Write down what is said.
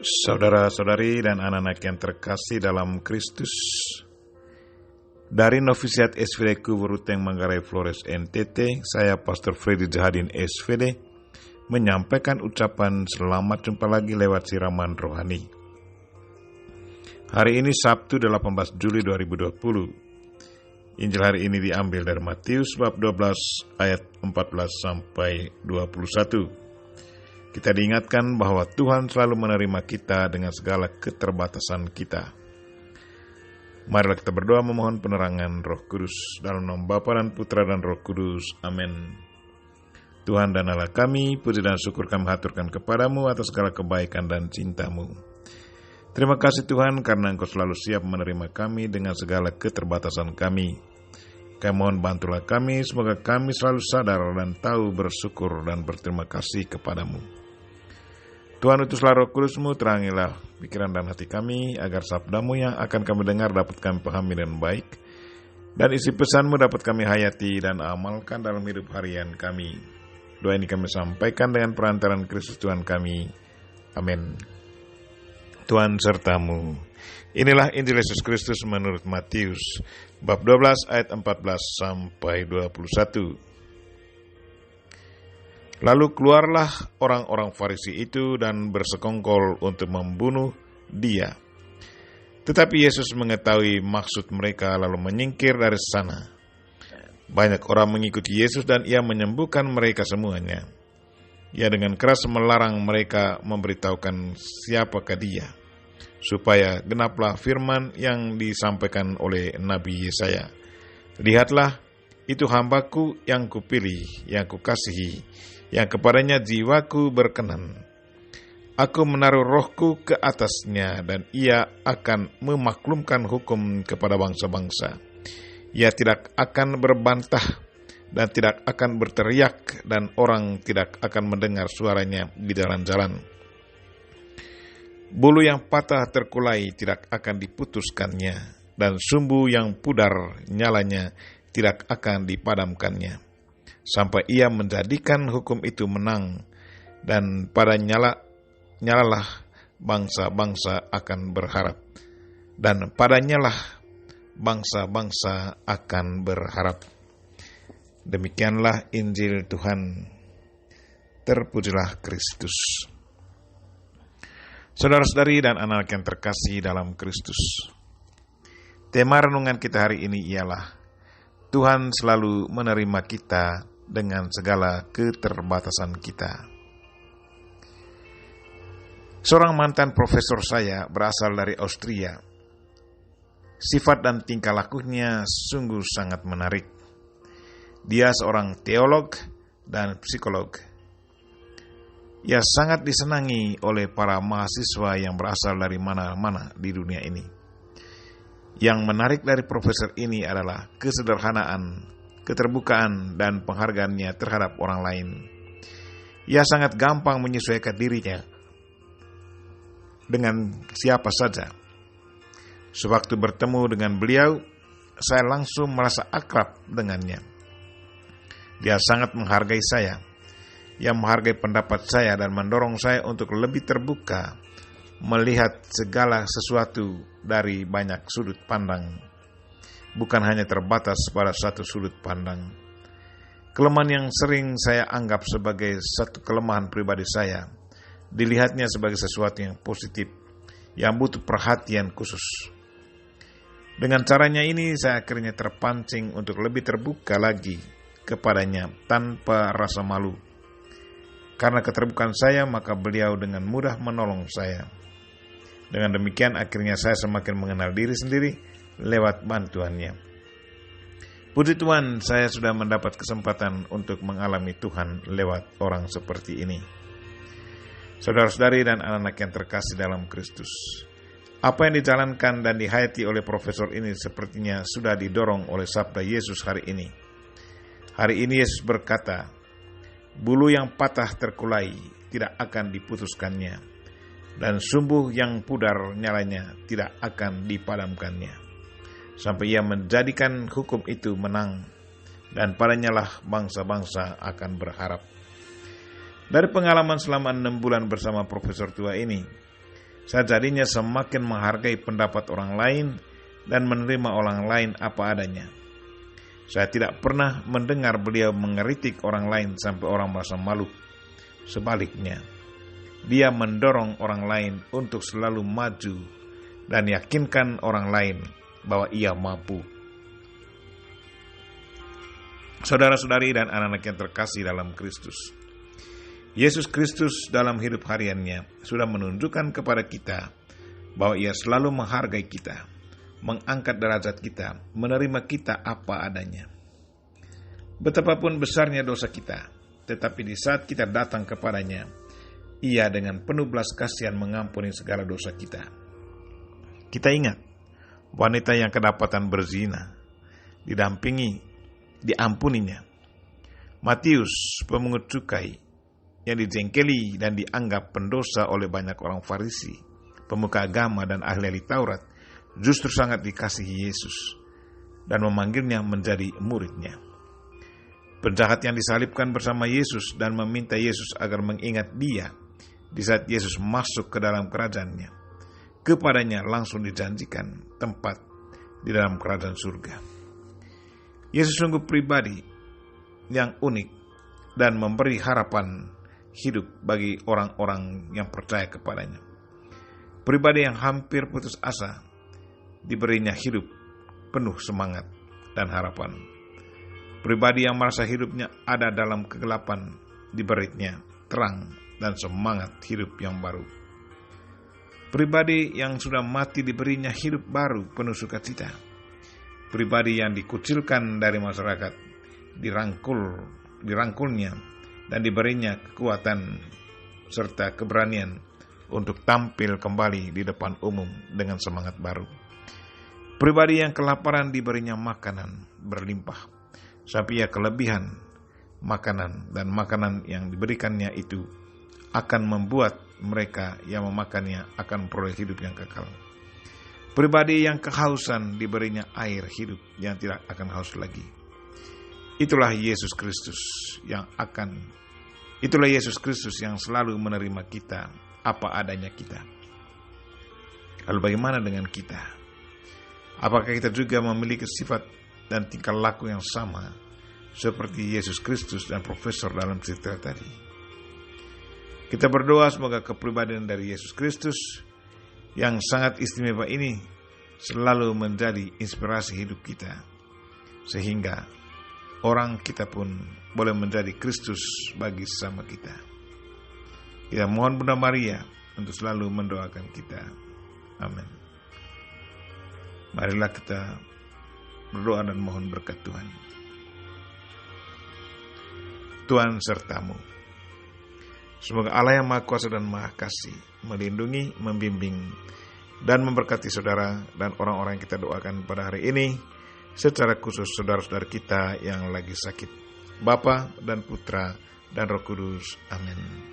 Saudara-saudari dan anak-anak yang terkasih dalam Kristus, dari Novisiat SVD Kuburuteng Manggarai Flores NTT, saya Pastor Freddy Jahadin SVD menyampaikan ucapan selamat jumpa lagi lewat siraman rohani. Hari ini Sabtu 18 Juli 2020. Injil hari ini diambil dari Matius bab 12 ayat 14 sampai 21. Kita diingatkan bahwa Tuhan selalu menerima kita dengan segala keterbatasan kita. Marilah kita berdoa memohon penerangan Roh Kudus dalam nama Bapa dan Putra dan Roh Kudus. Amin. Tuhan dan Allah kami, puji dan syukur kami haturkan kepadamu atas segala kebaikan dan cintamu. Terima kasih Tuhan karena Engkau selalu siap menerima kami dengan segala keterbatasan kami. Kami mohon bantulah kami, semoga kami selalu sadar dan tahu bersyukur dan berterima kasih kepadamu. Tuhan, utuslah Roh Kudus-Mu, terangilah pikiran dan hati kami, agar sabda-Mu yang akan kami dengar dapat kami pahami dengan baik, dan isi pesan-Mu dapat kami hayati dan amalkan dalam hidup harian kami. Doa ini kami sampaikan dengan perantaran Kristus Tuhan kami. Amin. Tuhan sertamu. Inilah Injil Yesus Kristus menurut Matius, bab 12 ayat 14 sampai 21. Lalu keluarlah orang-orang Farisi itu dan bersekongkol untuk membunuh dia. Tetapi Yesus mengetahui maksud mereka lalu menyingkir dari sana. Banyak orang mengikuti Yesus dan ia menyembuhkan mereka semuanya. Ia dengan keras melarang mereka memberitahukan siapakah dia, supaya genaplah firman yang disampaikan oleh Nabi Yesaya. Lihatlah, itu hambaku yang kupilih, yang kukasihi, yang kepadanya jiwaku berkenan. Aku menaruh rohku ke atasnya, dan ia akan memaklumkan hukum kepada bangsa-bangsa. Ia tidak akan berbantah dan tidak akan berteriak, dan orang tidak akan mendengar suaranya di jalan-jalan. Bulu yang patah terkulai tidak akan diputuskannya, dan sumbu yang pudar nyalanya tidak akan dipadamkannya, sampai ia menjadikan hukum itu menang, dan pada nyalalah bangsa-bangsa akan berharap, dan padanyalah bangsa-bangsa akan berharap. Demikianlah Injil Tuhan. Terpujilah Kristus. Saudara-saudari dan anak yang terkasih dalam Kristus, tema renungan kita hari ini ialah Tuhan selalu menerima kita dengan segala keterbatasan kita. Seorang mantan profesor saya berasal dari Austria. Sifat dan tingkah lakunya sungguh sangat menarik. Dia seorang teolog dan psikolog. Ia sangat disenangi oleh para mahasiswa yang berasal dari mana-mana di dunia ini. Yang menarik dari profesor ini adalah kesederhanaan, keterbukaan, dan penghargaannya terhadap orang lain. Ia sangat gampang menyesuaikan dirinya dengan siapa saja. Sewaktu bertemu dengan beliau, saya langsung merasa akrab dengannya. Dia sangat menghargai saya. Ia menghargai pendapat saya dan mendorong saya untuk lebih terbuka, melihat segala sesuatu dari banyak sudut pandang, bukan hanya terbatas pada satu sudut pandang. Kelemahan yang sering saya anggap sebagai satu kelemahan pribadi saya, dilihatnya sebagai sesuatu yang positif, yang butuh perhatian khusus. Dengan caranya ini, saya akhirnya terpancing untuk lebih terbuka lagi kepadanya tanpa rasa malu. Karena keterbukaan saya, maka beliau dengan mudah menolong saya. Dengan demikian, akhirnya saya semakin mengenal diri sendiri lewat bantuannya. Puji Tuhan, saya sudah mendapat kesempatan untuk mengalami Tuhan lewat orang seperti ini. Saudara-saudari dan anak-anak yang terkasih dalam Kristus, apa yang dijalankan dan dihayati oleh profesor ini sepertinya sudah didorong oleh sabda Yesus hari ini. Hari ini Yesus berkata, bulu yang patah terkulai tidak akan diputuskannya, dan sumbu yang pudar nyalanya tidak akan dipadamkannya, sampai ia menjadikan hukum itu menang, dan padanyalah bangsa-bangsa akan berharap. Dari pengalaman selama 6 bulan bersama profesor tua ini, Saya jadinya semakin menghargai pendapat orang lain dan menerima orang lain apa adanya. Saya tidak pernah mendengar beliau mengeritik orang lain sampai orang merasa malu. Sebaliknya, dia mendorong orang lain untuk selalu maju dan yakinkan orang lain bahwa ia mampu. Saudara-saudari dan anak-anak yang terkasih dalam Kristus, Yesus Kristus dalam hidup hariannya sudah menunjukkan kepada kita bahwa ia selalu menghargai kita, mengangkat derajat kita, menerima kita apa adanya. Betapapun besarnya dosa kita, tetapi di saat kita datang kepadanya, ia dengan penuh belas kasihan mengampuni segala dosa kita. Kita ingat wanita yang kedapatan berzina, diampuninya. Matius, pemungut cukai, yang dijengkeli dan dianggap pendosa oleh banyak orang Farisi, pemuka agama dan ahli Taurat, justru sangat dikasihi Yesus dan memanggilnya menjadi muridnya. Penjahat yang disalibkan bersama Yesus dan meminta Yesus agar mengingat dia di saat Yesus masuk ke dalam kerajaannya, kepadanya langsung dijanjikan tempat di dalam kerajaan surga. Yesus sungguh pribadi yang unik dan memberi harapan hidup bagi orang-orang yang percaya kepadanya. Pribadi yang hampir putus asa, diberinya hidup penuh semangat dan harapan. Pribadi yang merasa hidupnya ada dalam kegelapan, diberinya terang dan semangat hidup yang baru. Pribadi yang sudah mati diberinya hidup baru penuh sukacita. Pribadi yang dikucilkan dari masyarakat, dirangkulnya dan diberinya kekuatan serta keberanian untuk tampil kembali di depan umum dengan semangat baru. Pribadi yang kelaparan diberinya makanan berlimpah, sampai ia kelebihan makanan, dan makanan yang diberikannya itu akan membuat mereka yang memakannya akan memperoleh hidup yang kekal. Pribadi yang kehausan diberinya air hidup yang tidak akan haus lagi. Itulah Yesus Kristus yang selalu menerima kita apa adanya kita. Lalu bagaimana dengan kita? Apakah kita juga memiliki sifat dan tingkah laku yang sama seperti Yesus Kristus dan profesor dalam cerita tadi? Kita berdoa semoga kepribadian dari Yesus Kristus yang sangat istimewa ini selalu menjadi inspirasi hidup kita, sehingga orang kita pun boleh menjadi Kristus bagi sesama kita. Kita mohon Bunda Maria untuk selalu mendoakan kita. Amin. Marilah kita berdoa dan mohon berkat Tuhan. Tuhan sertamu. Semoga Allah yang Maha Kuasa dan Maha Kasih melindungi, membimbing, dan memberkati saudara dan orang-orang yang kita doakan pada hari ini, secara khusus saudara-saudara kita yang lagi sakit. Bapa dan Putra dan Roh Kudus. Amin.